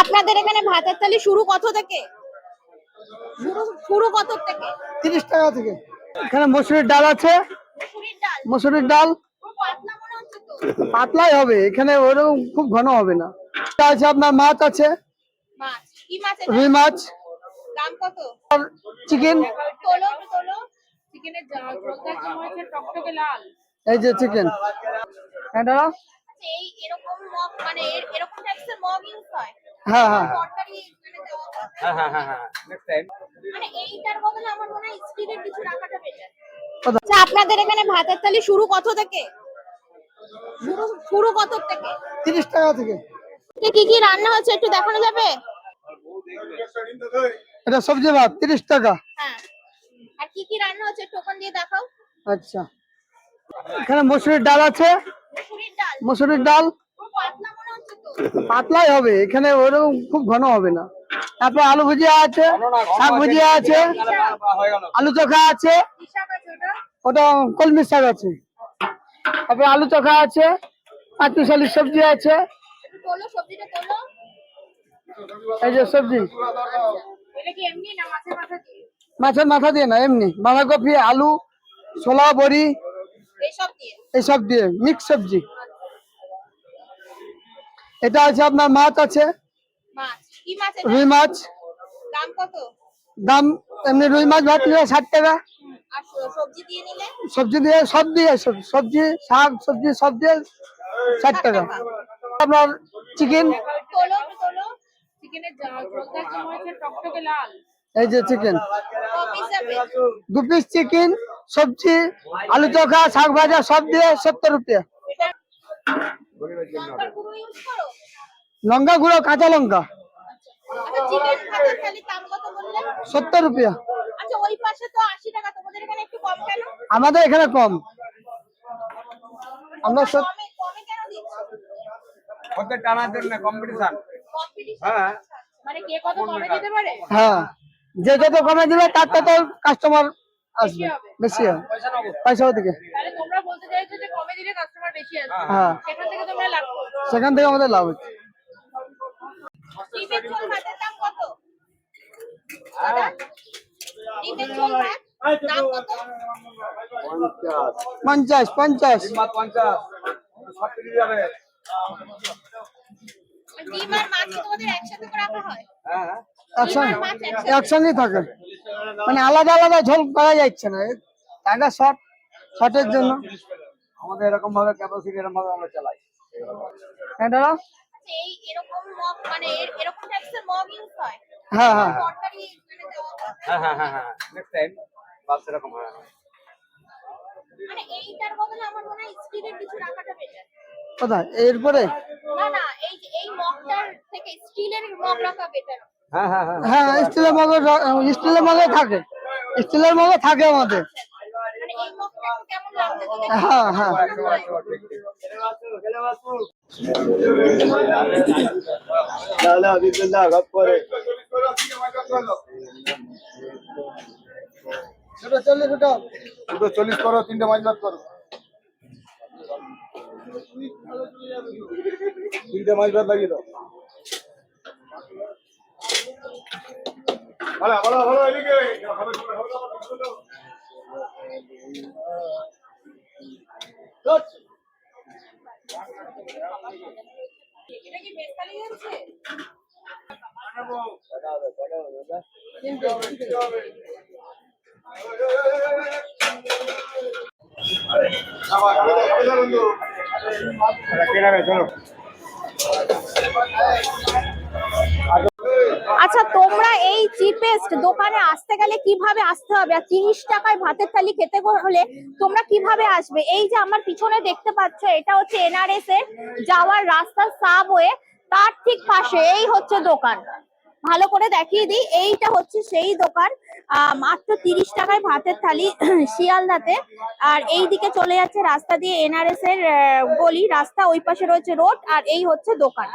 আপনাদের এখানে ভাতের থালি শুরু কত থেকে? শুরু কত থেকে? 30 টাকা থেকে। এখানে মসুরির ডাল আছে, মসুরির ডাল পাতলা মনে হচ্ছে তো। পাতলাই হবে, এখানে ওরকম খুব ঘন হবে না। আছে আপনার মাছ আছে, মাছ কি মাছ এটা? রুই মাছ, দাম কত? আর চিকেন। তোলো তোলো। চিকেনের ঝোলটা কেমন হয়েছে? টকটকে লাল। এই যে চিকেন এটা। এই এরকম মগ মানে এরকম টাইপের মগ ইউজ হয়। হ্যাঁ হ্যাঁ তরকারি মানে দেওয়া হয়। হ্যাঁ নেক্সট টাইম। মানে এইটার বদলে আমার মনে হয় স্টিলের কিছু রাখাটা বেটার। আচ্ছা আপনাদের এখানে ভাতের থালি শুরু কত থেকে? শুরু কত থেকে? 30 টাকা থেকে। কি কি রান্না হচ্ছে একটু দেখানো যাবে? এটা সবজি ভাত 30 টাকা। হ্যাঁ, আর কি কি রান্না হচ্ছে একটু ওখান দিয়ে দেখাও। আচ্ছা, এখানে মসুরির ডাল আছে, মসুরির ডাল পাতলা মনে হচ্ছে তো। পাতলাই হবে, এখানে ওরকম খুব ঘন হবে না। তারপর আলু ভুজিয়া আছে, শাক ভুজিয়া আছে, আলু চোখা আছে, ওটা কলমি শাক আছে, তারপরে আলু চোখা আছে, পাঁচমিশালি সবজি আছে। তোলো সবজিটা তোলো। এই যে সবজি, এটা কি এমনি না মাছের মাথা দিয়ে? মাছের মাথা দিয়ে না, এমনি বাঁধাকপি, আলু, ছোলা, বড়ি এইসব দিয়ে মিক্স সবজি। এটা আছে আপনার মাছ আছে, মাছ কি মাছ এটা? রুই মাছ। দাম কত? দাম এমনি রুই মাছ ভাত নিলে 60 টাকা, আর সবজি দিয়ে নিলে? সবজি দিয়ে সব দিয়ে সবজি শাক সবজি সব দিয়ে 60 টাকা। আপনার চিকেন, তোলো তোলো। চিকেনের ঝোলটা কেমন হয়েছে? টকটকে লাল। এই যে চিকেন, পিস যাবে? 2 পিস চিকেন, সবজি, আলু চোখা, শাক ভাজা সব দিয়ে 70 রুপিয়া। লঙ্কার গুঁড়ো ইউজ করো? লঙ্কা গুঁড়ো, কাঁচা লঙ্কা। আচ্ছা চিকেন ভাতের থালি দাম কত বললে? 70 রুপিয়া। আচ্ছা ওই পাশে তো 80 টাকা, তোমাদের এখানে একটু কম কেন? আমাদের এখানে কম, আমরা কমে কেন দিচ্ছ? ওদের টানার জন্য কম্পিটিশন। হ্যাঁ, মানে কে কত কমে দিতে পারে? হ্যাঁ, যে যত কমে দিবে তার তত কাস্টমার আসবে, বেশি হবে পয়সা ওদিকে। তাহলে তোমরা বলতে চাইছো যে কমে দিলে কাস্টমার বেশি আসবে। হ্যাঁ, সেখান থেকে তোমরা লাভ করো। সেখান থেকে আমাদের লাভ হচ্ছে। ডিমের ঝোল ভাতের দাম কত? দাদা ডিমের ঝোল ভাত দাম কত? 50 50। মাছ 50 সব কিছু যাবে। ডিম আর মাছ তোমাদের একসাথে করে রাখা হয়? হ্যাঁ একসঙ্গেই থাকে, মানে আলাদা আলাদা ঝোল করা যাচ্ছে না, টাকা শর্টের জন্য আমাদের এরকম ভাবে ক্যাপাসিটি এরকম ভাবে আমরা চালাই। এটা। এই এরকম মগ মানে এরকম টাইপের মগ ইউজ হয়। হ্যাঁ হ্যাঁ তরকারি মানে দেওয়া হয়। হ্যাঁ নেক্সট টাইম বাস এরকম হয়। মানে এইটার বদলে আমার মনে হয় স্টিলের কিছু রাখাটা বেটার। কোথায় এরপরে? না না, এই যে এই মগটার থেকে স্টিলের মগ রাখা বেটার। হ্যাঁ, স্টিলের মগে থাকে, স্টিলের মগে থাকে আমাদের। মানে এই মগটা একটু কেমন লাগছে তো দেখো। হ্যাঁ হ্যাঁ সেটা 40 টাকা। দুটো 40 করো, 3টে মাছ ভাত করো। 3টে মাছ ভাত লাগিয়ে দাও। ভালো এদিকে এটা কি মেসালি যাচ্ছে? আচ্ছা তোমরা এই চিপেস্ট দোকানে আসতে গেলে কিভাবে আসতে হবে, আর 30 টাকায় ভাতের থালি খেতে হলে তোমরা কিভাবে আসবে? এই যে আমার পিছনে দেখতে পাচ্ছ এটা হচ্ছে এনআরএস এর যাওয়ার রাস্তা, সাবওয়ে, তার ঠিক পাশে এই হচ্ছে দোকান। ভালো করে দেখিয়ে দিই, এইটা হচ্ছে সেই দোকান। মাত্র 30 টাকায় ভাতের থালি শিয়ালদাতে। আর এই দিকে চলে যাচ্ছে রাস্তা দিয়ে এনআরএস এর গলি রাস্তা, ওই পাশে রয়েছে রোড, আর এই হচ্ছে দোকান।